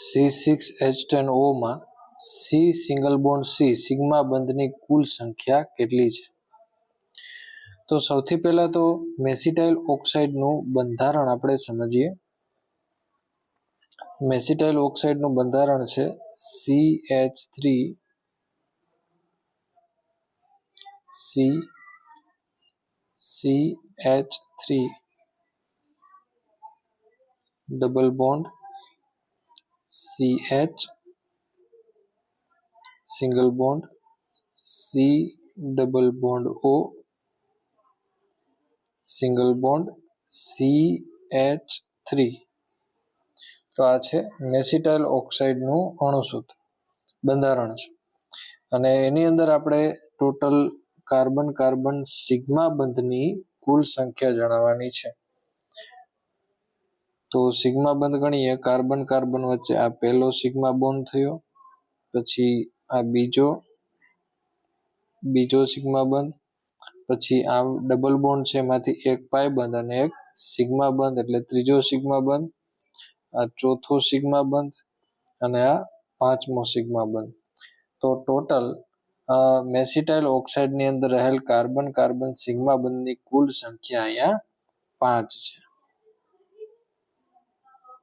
C6H10O માં C single bond C sigma બંધની કુલ સંખ્યા કેટલી છે? તો સૌથી પહેલા તો મેસિટાઇલ ઓક્સાઇડનું બંધારણ આપણે સમજીએ. મેસિટાઇલ ઓક્સાઇડનું બંધારણ છે CH3 double bond CH single bond C double bond O single bond CH3. તો આ છે મેસિટાઇલ ઓક્સાઇડનું અણુસૂત્ર બંધારણ છે. અને એની અંદર આપણે ટોટલ કાર્બન કાર્બન સિગ્મા બંધની કુલ સંખ્યા જણાવવાની છે. તો સિગ્મા બંધ ગણીએ. કાર્બન કાર્બન વચ્ચે આ પહેલો સિગ્મા બોન્ડ થયો, પછી આ બીજો સિગ્મા બંધ, પછી આ ડબલ બોન્ડ છે એમાંથી એક પાઈ બંધ અને એક સિગ્મા બંધ એટલે ત્રીજો સિગ્મા બંધ, આ ચોથો સિગ્મા બંધ અને આ પાંચમો સિગ્મા બંધ. તો ટોટલ મેસિટાઇલ ઓક્સાઇડની અંદર રહેલ કાર્બન કાર્બન સિગ્મા બંધની કુલ સંખ્યા અહીંયા 5 છે.